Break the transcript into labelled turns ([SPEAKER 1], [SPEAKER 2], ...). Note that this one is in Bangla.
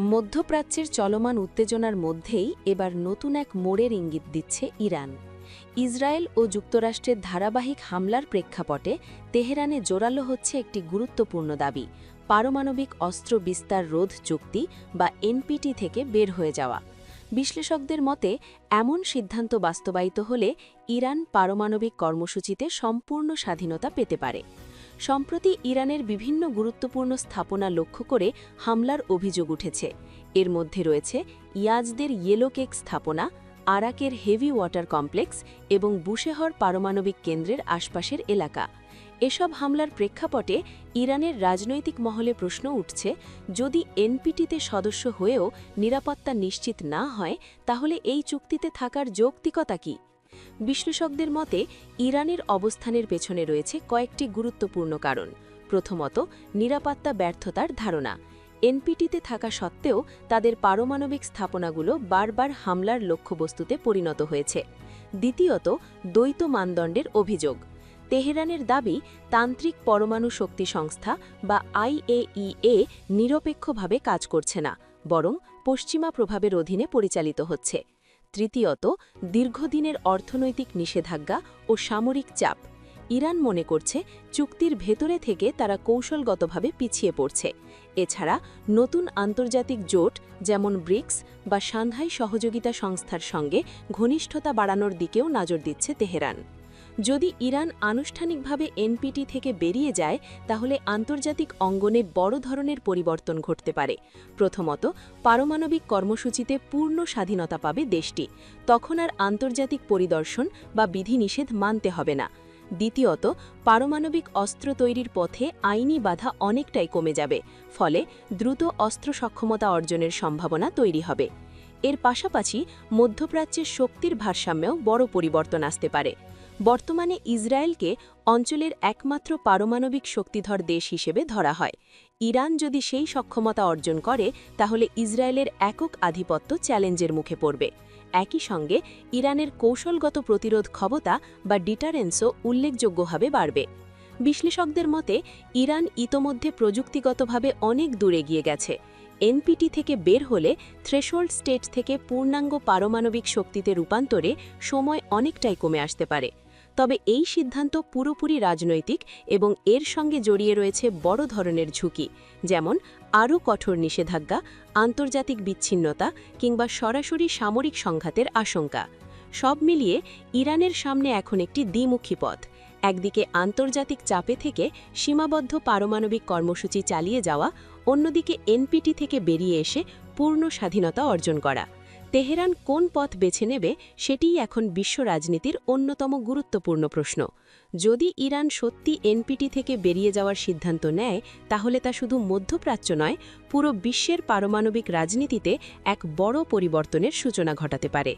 [SPEAKER 1] মধ্যপ্রাচ্যের চলমান উত্তেজনার মধ্যেই এবার নতুন এক মোড়ের ইঙ্গিত দিচ্ছে ইরান। ইসরায়েল ও যুক্তরাষ্ট্রের ধারাবাহিক হামলার প্রেক্ষাপটে তেহরানে জোরালো হচ্ছে একটি গুরুত্বপূর্ণ দাবি, পারমাণবিক অস্ত্র বিস্তার রোধ চুক্তি বা এনপিটি থেকে বের হয়ে যাওয়া। বিশ্লেষকদের মতে এমন সিদ্ধান্ত বাস্তবায়িত হলে ইরান পারমাণবিক কর্মসূচিতে সম্পূর্ণ স্বাধীনতা পেতে পারে। সম্প্রতি ইরানের বিভিন্ন গুরুত্বপূর্ণ স্থাপনা লক্ষ্য করে হামলার অভিযোগ উঠেছে। এর মধ্যে রয়েছে ইয়াজদের ইয়েলো কেক স্থাপনা, আরাকের হেভি ওয়াটার কমপ্লেক্স এবং বুশেহর পারমাণবিক কেন্দ্রের আশপাশের এলাকা। এসব হামলার প্রেক্ষাপটে ইরানের রাজনৈতিক মহলে প্রশ্ন উঠছে, যদি এনপিটিতে সদস্য হয়েও নিরাপত্তা নিশ্চিত না হয় তাহলে এই চুক্তিতে থাকার যৌক্তিকতা কী? বিশ্লেষকদের মতে ইরানের অবস্থানের পেছনে রয়েছে কয়েকটি গুরুত্বপূর্ণ কারণ। প্রথমত, নিরাপত্তা ব্যর্থতার ধারণা। এনপিটিতে থাকা সত্ত্বেও তাদের পারমাণবিক স্থাপনাগুলো বারবার হামলার লক্ষ্যবস্তুতে পরিণত হয়েছে। দ্বিতীয়ত, দ্বৈত মানদণ্ডের অভিযোগ। তেহরানের দাবি, তান্ত্রিক পরমাণু শক্তি সংস্থা বা আইএইএ নিরপেক্ষভাবে কাজ করছে না, বরং পশ্চিমা প্রভাবের অধীনে পরিচালিত হচ্ছে। তৃতীয়ত, দীর্ঘদিনের অর্থনৈতিক নিষেধাজ্ঞা ও সামরিক চাপ। ইরান মনে করছে চুক্তির ভেতরে থেকে তারা কৌশলগতভাবে পিছিয়ে পড়ছে। এছাড়া নতুন আন্তর্জাতিক জোট যেমন ব্রিক্স বা সাংহাই সহযোগিতা সংস্থার সঙ্গে ঘনিষ্ঠতা বাড়ানোর দিকেও নজর দিচ্ছে তেহরান। যদি ইরান আনুষ্ঠানিকভাবে এনপিটি থেকে বেরিয়ে যায় তাহলে আন্তর্জাতিক অঙ্গনে বড় ধরনের পরিবর্তন ঘটতে পারে। প্রথমত, পারমাণবিক কর্মসূচিতে পূর্ণ স্বাধীনতা পাবে দেশটি, তখন আর আন্তর্জাতিক পরিদর্শন বা বিধিনিষেধ মানতে হবে না। দ্বিতীয়ত, পারমাণবিক অস্ত্র তৈরির পথে আইনি বাধা অনেকটাই কমে যাবে, ফলে দ্রুত অস্ত্র সক্ষমতা অর্জনের সম্ভাবনা তৈরি হবে। এর পাশাপাশি মধ্যপ্রাচ্যের শক্তির ভারসাম্যেও বড় পরিবর্তন আসতে পারে। বর্তমানে ইসরায়েলকে অঞ্চলের একমাত্র পারমাণবিক শক্তিধর দেশ হিসেবে ধরা হয়। ইরান যদি সেই সক্ষমতা অর্জন করে তাহলে ইসরায়েলের একক আধিপত্য চ্যালেঞ্জের মুখে পড়বে। একই সঙ্গে ইরানের কৌশলগত প্রতিরোধ ক্ষমতা বা ডিটারেন্সও উল্লেখযোগ্যভাবে বাড়বে। বিশ্লেষকদের মতে ইরান ইতোমধ্যে প্রযুক্তিগতভাবে অনেক দূরে গিয়ে গেছে। এনপিটি থেকে বের হলে থ্রেশহোল্ড স্টেট থেকে পূর্ণাঙ্গ পারমাণবিক শক্তিতে রূপান্তরে সময় অনেকটাই কমে আসতে পারে। তবে এই সিদ্ধান্ত পুরোপুরি রাজনৈতিক এবং এর সঙ্গে জড়িয়ে রয়েছে বড় ধরনের ঝুঁকি, যেমন আরও কঠোর নিষেধাজ্ঞা, আন্তর্জাতিক বিচ্ছিন্নতা কিংবা সরাসরি সামরিক সংঘাতের আশঙ্কা। সব মিলিয়ে ইরানের সামনে এখন একটি দ্বিমুখী পথ। একদিকে আন্তর্জাতিক চাপে থেকে সীমাবদ্ধ পারমাণবিক কর্মসূচি চালিয়ে যাওয়া, অন্যদিকে এনপিটি থেকে বেরিয়ে এসে পূর্ণ স্বাধীনতা অর্জন করা। তেহরান কোন পথ বেছে নেবে সেটিই এখন বিশ্ব রাজনীতির অন্যতম গুরুত্বপূর্ণ প্রশ্ন। যদি ইরান সত্যি এনপিটি থেকে বেরিয়ে যাওয়ার সিদ্ধান্ত নেয় তাহলে তা শুধু মধ্যপ্রাচ্য নয়, পুরো বিশ্বের পারমাণবিক রাজনীতিতে এক বড় পরিবর্তনের সূচনা ঘটাতে পারে।